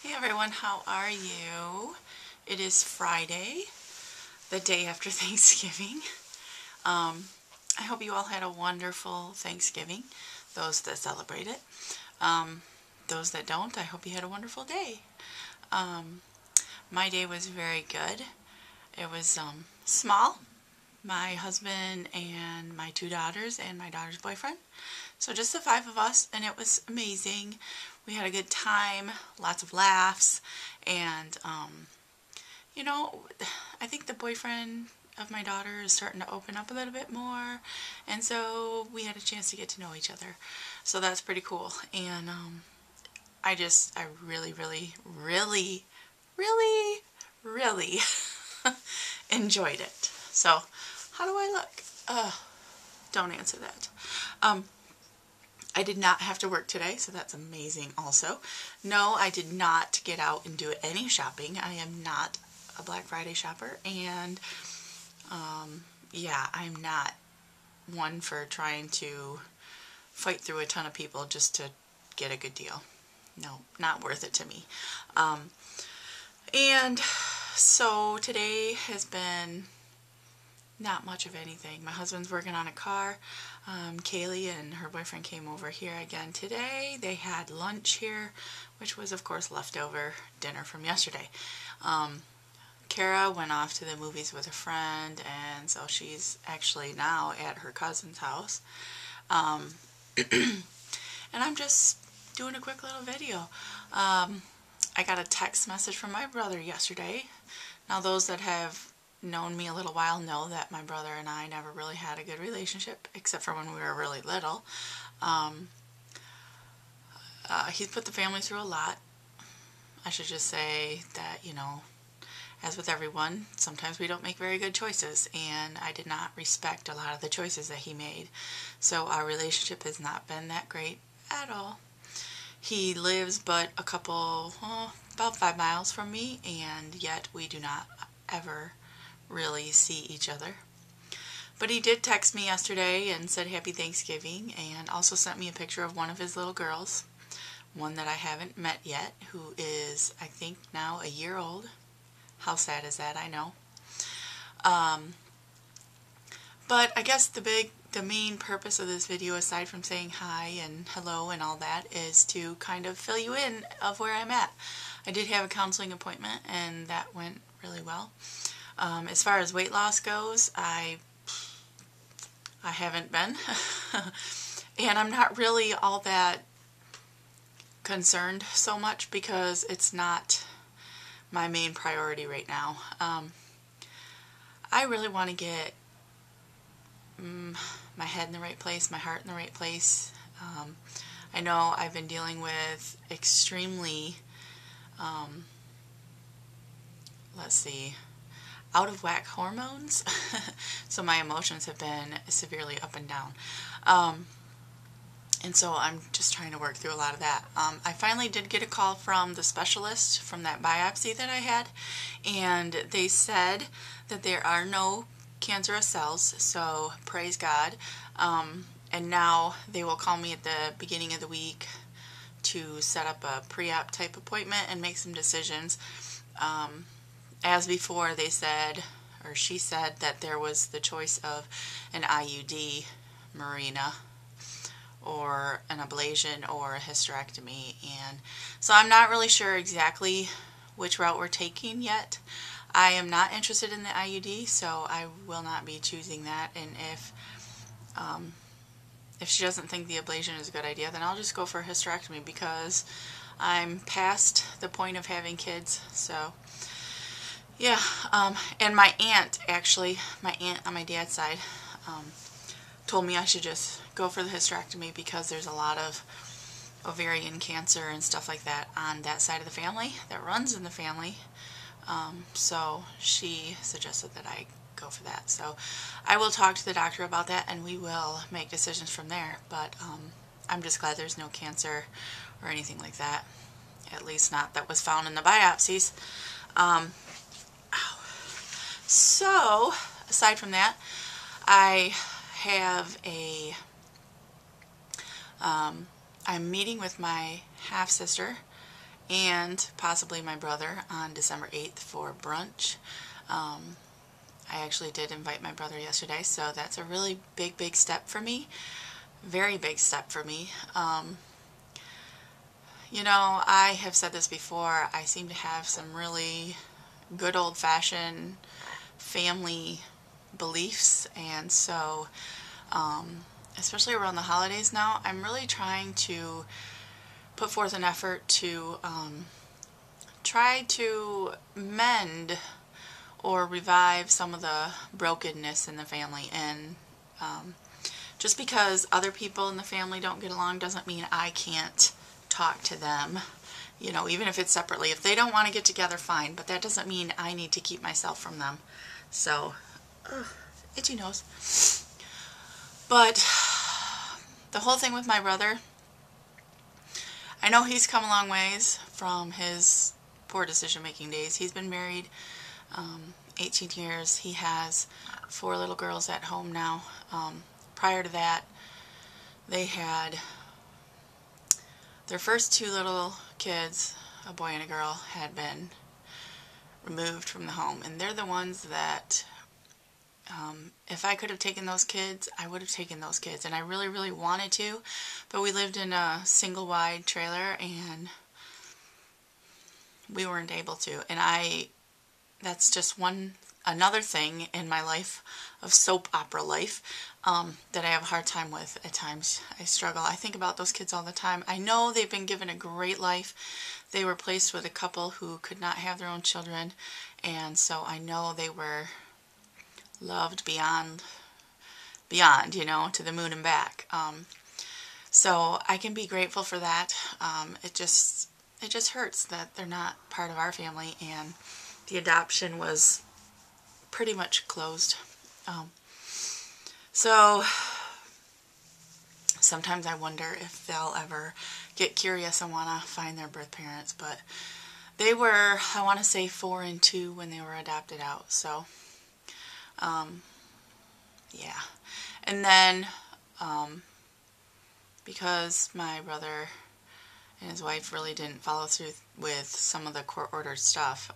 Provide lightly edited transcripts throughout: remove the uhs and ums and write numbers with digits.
Hey everyone, how are you? It is Friday, the day after Thanksgiving. I hope you all had a wonderful Thanksgiving, those that celebrate it. Those that don't, I hope you had a wonderful day. My day was very good. It was small. My husband and my two daughters and my daughter's boyfriend. So just the five of us, and it was amazing. We had a good time, lots of laughs, and you know, I think the boyfriend of my daughter is starting to open up a little bit more, and so we had a chance to get to know each other. So that's pretty cool, and I really, really, really, really, really enjoyed it. So, how do I look? Don't answer that. I did not have to work today, so that's amazing also. No, I did not get out and do any shopping. I am not a Black Friday shopper, and yeah, I'm not one for trying to fight through a ton of people just to get a good deal. No, not worth it to me. And so today has been not much of anything. My husband's working on a car. Kaylee and her boyfriend came over here again today. They had lunch here, which was of course leftover dinner from yesterday. Kara went off to the movies with a friend, and so she's actually now at her cousin's house. And I'm just doing a quick little video. I got a text message from my brother yesterday. Now those that have known me a little while know that my brother and I never really had a good relationship, except for when we were really little. He's put the family through a lot. I should just say that, you know, as with everyone, sometimes we don't make very good choices, and I did not respect a lot of the choices that he made. So our relationship has not been that great at all. He lives but a couple, about 5 miles from me, and yet we do not ever really see each other. But he did text me yesterday and said happy Thanksgiving, and also sent me a picture of one of his little girls, one that I haven't met yet, who is, I think, now a year old. How sad is that? I know. But I guess the main purpose of this video, aside from saying hi and hello and all that, is to kind of fill you in of where I'm at. I did have a counseling appointment, and that went really well. As far as weight loss goes, I haven't been. And I'm not really all that concerned so much because it's not my main priority right now. I really want to get my head in the right place, my heart in the right place. I know I've been dealing with extremely, out of whack hormones. So my emotions have been severely up and down. And so I'm just trying to work through a lot of that. I finally did get a call from the specialist from that biopsy that I had, and they said that there are no cancerous cells, so praise God. And now they will call me at the beginning of the week to set up a pre-op type appointment and make some decisions. As before, they said, or she said, that there was the choice of an IUD, Marina, or an ablation, or a hysterectomy, and so I'm not really sure exactly which route we're taking yet. I am not interested in the IUD, so I will not be choosing that, and if she doesn't think the ablation is a good idea, then I'll just go for a hysterectomy, because I'm past the point of having kids. So yeah, and my aunt, actually, my aunt on my dad's side, told me I should just go for the hysterectomy because there's a lot of ovarian cancer and stuff like that on that side of the family, that runs in the family. So she suggested that I go for that. So I will talk to the doctor about that, and we will make decisions from there. But I'm just glad there's no cancer or anything like that, at least not that was found in the biopsies. So aside from that, I have I'm meeting with my half-sister and possibly my brother on December 8th for brunch. I actually did invite my brother yesterday, so that's a really big step for me. Very big step for me. You know, I have said this before, I seem to have some really good old-fashioned family beliefs, and so especially around the holidays now, I'm really trying to put forth an effort to try to mend or revive some of the brokenness in the family. And just because other people in the family don't get along doesn't mean I can't talk to them, you know, even if it's separately. If they don't want to get together, fine, but that doesn't mean I need to keep myself from them. So, itchy nose. But the whole thing with my brother, I know he's come a long ways from his poor decision-making days. He's been married 18 years. He has 4 little girls at home now. Prior to that, they had their first 2 little kids, a boy and a girl, had been removed from the home. And they're the ones that, if I could have taken those kids, I would have taken those kids. And I really wanted to, but we lived in a single-wide trailer and we weren't able to. And that's just another thing in my life of soap opera life that I have a hard time with at times. I struggle. I think about those kids all the time. I know they've been given a great life. They were placed with a couple who could not have their own children, and so I know they were loved beyond, you know, to the moon and back. So I can be grateful for that. It just hurts that they're not part of our family, and the adoption was pretty much closed. So sometimes I wonder if they'll ever get curious and want to find their birth parents, but they were, I want to say, 4 and 2 when they were adopted out. So yeah. And then because my brother and his wife really didn't follow through with some of the court-ordered stuff,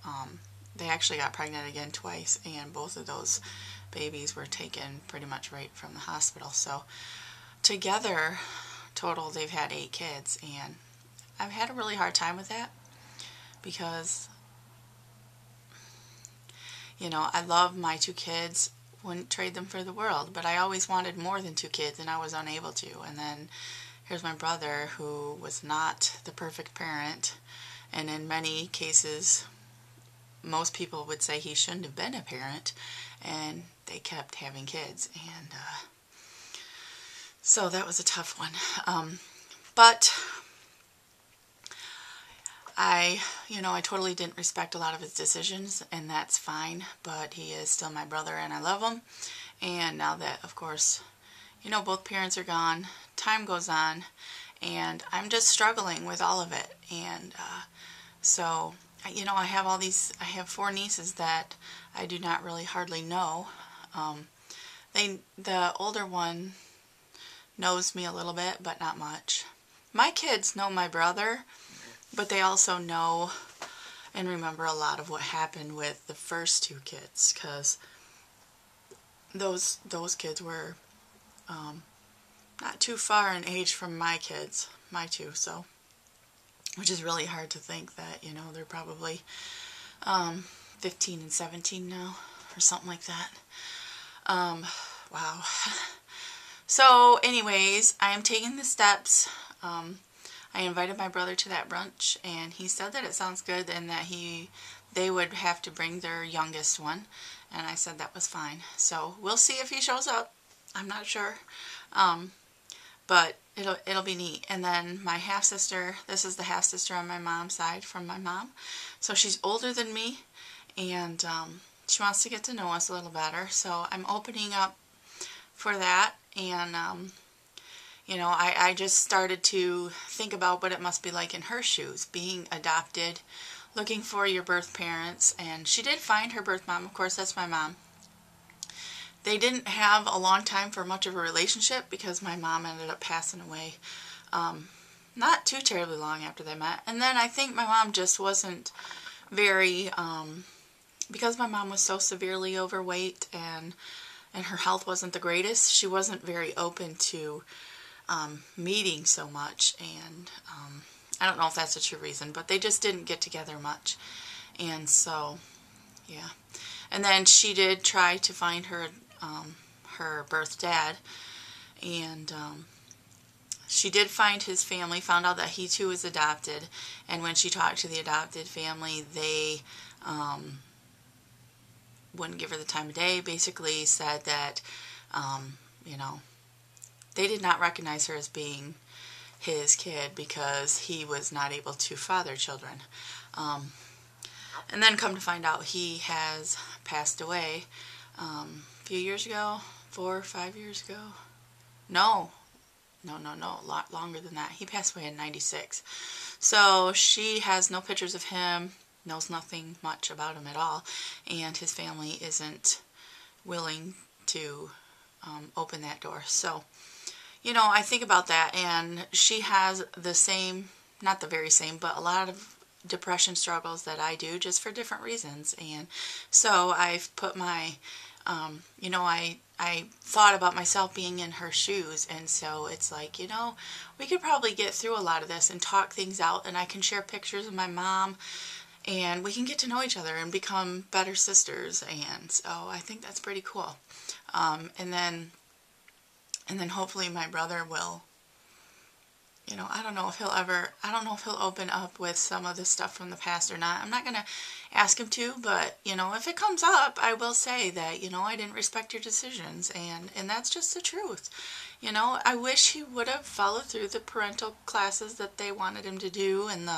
they actually got pregnant again twice, and both of those babies were taken pretty much right from the hospital. So together, total, they've had 8 kids, and I've had a really hard time with that because, you know, I love my 2 kids, wouldn't trade them for the world, but I always wanted more than 2 kids, and I was unable to. And then here's my brother, who was not the perfect parent, and in many cases, most people would say he shouldn't have been a parent, and they kept having kids, and so that was a tough one. But I totally didn't respect a lot of his decisions, and that's fine, but he is still my brother, and I love him. And now that, of course, you know, both parents are gone, time goes on, and I'm just struggling with all of it. And so, you know, I have 4 nieces that I do not really hardly know. The older one knows me a little bit, but not much. My kids know my brother, but they also know and remember a lot of what happened with the first 2 kids, because those kids were not too far in age from my kids, my 2, so, which is really hard to think that, you know, they're probably 15 and 17 now, or something like that. Wow. So anyways, I am taking the steps. I invited my brother to that brunch, and he said that it sounds good and that they would have to bring their youngest one, and I said that was fine. So we'll see if he shows up. I'm not sure. But it'll be neat. And then my half-sister, this is the half-sister on my mom's side from my mom. So she's older than me, and she wants to get to know us a little better. So I'm opening up for that, and you know, I just started to think about what it must be like in her shoes, being adopted, looking for your birth parents, and she did find her birth mom. Of course, that's my mom. They didn't have a long time for much of a relationship because my mom ended up passing away not too terribly long after they met. And then I think my mom just wasn't very, because my mom was so severely overweight and her health wasn't the greatest, she wasn't very open to meeting so much. And I don't know if that's a true reason, but they just didn't get together much. And so, yeah. And then she did try to find her birth dad, and she did find his family, found out that he too was adopted, and when she talked to the adopted family, they wouldn't give her the time of day, basically said that, you know, they did not recognize her as being his kid because he was not able to father children. And then come to find out he has passed away a few years ago, 4 or 5 years ago. No, a lot longer than that. He passed away in 96. So she has no pictures of him, knows nothing much about him at all, and his family isn't willing to open that door. So, you know, I think about that, and she has the same, not the very same, but a lot of depression struggles that I do, just for different reasons. And so I've put my, you know, I thought about myself being in her shoes, and so it's like, you know, we could probably get through a lot of this and talk things out, and I can share pictures of my mom, and we can get to know each other and become better sisters. And so I think that's pretty cool. And then hopefully my brother will, you know, I don't know if he'll open up with some of the stuff from the past or not. I'm not going to ask him to, but, you know, if it comes up, I will say that, you know, I didn't respect your decisions, and that's just the truth. You know, I wish he would have followed through the parental classes that they wanted him to do, and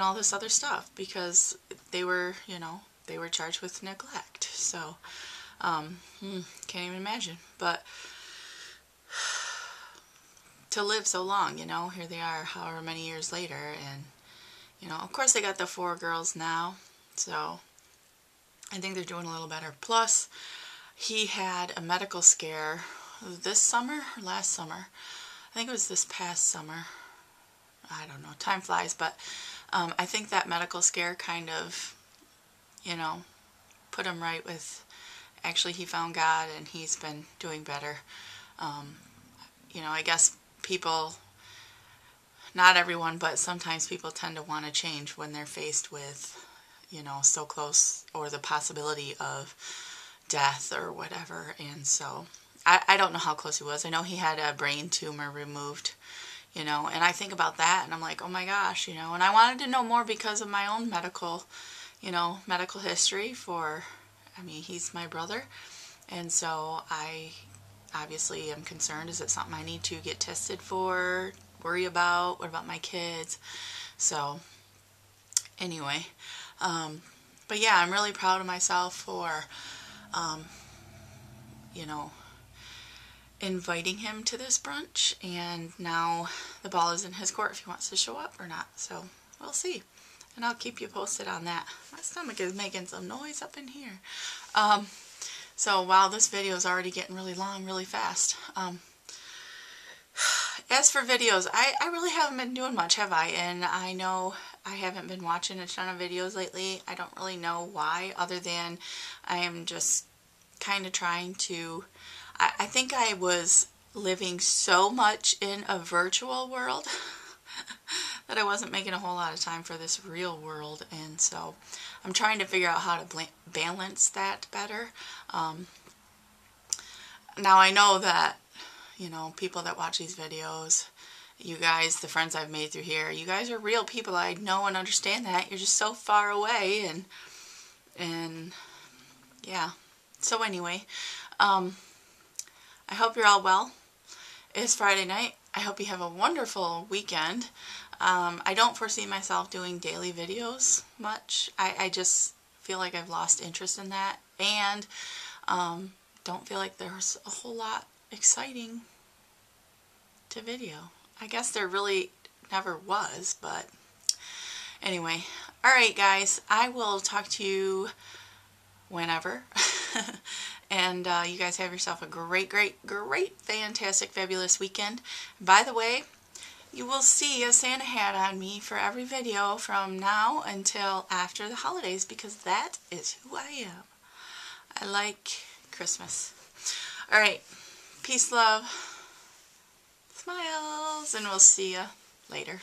all this other stuff, because they were, you know, they were charged with neglect. So, can't even imagine. But to live so long, you know, here they are however many years later, and, you know, of course they got the 4 girls now, so I think they're doing a little better. Plus, he had a medical scare this summer or last summer. I think it was this past summer. I don't know, time flies, but I think that medical scare kind of, you know, put him right with, actually he found God and he's been doing better. You know, I guess people, not everyone, but sometimes people tend to want to change when they're faced with, you know, so close, or the possibility of death or whatever. And so I don't know how close he was. I know he had a brain tumor removed, you know, and I think about that and I'm like, oh my gosh, you know, and I wanted to know more because of my own medical, you know, medical history for, I mean, he's my brother, and so I obviously am concerned. Is it something I need to get tested for, worry about? What about my kids? So anyway, but yeah, I'm really proud of myself for, you know, inviting him to this brunch, and now the ball is in his court if he wants to show up or not. So we'll see, and I'll keep you posted on that. My stomach is making some noise up in here. So wow, this video is already getting really long really fast. As for videos, I really haven't been doing much, have I? And I know I haven't been watching a ton of videos lately. I don't really know why, other than I am just kind of trying to, I think I was living so much in a virtual world that I wasn't making a whole lot of time for this real world, and so I'm trying to figure out how to balance that better. Now I know that, you know, people that watch these videos, you guys, the friends I've made through here, you guys are real people. I know and understand that. You're just so far away, and yeah. So anyway, I hope you're all well. It's Friday night. I hope you have a wonderful weekend. I don't foresee myself doing daily videos much. I just feel like I've lost interest in that, and don't feel like there's a whole lot exciting to video. I guess there really never was, but anyway. Alright guys, I will talk to you whenever. And you guys have yourself a great, fantastic, fabulous weekend. By the way, you will see a Santa hat on me for every video from now until after the holidays, because that is who I am. I like Christmas. Alright, peace, love, smiles, and we'll see you later.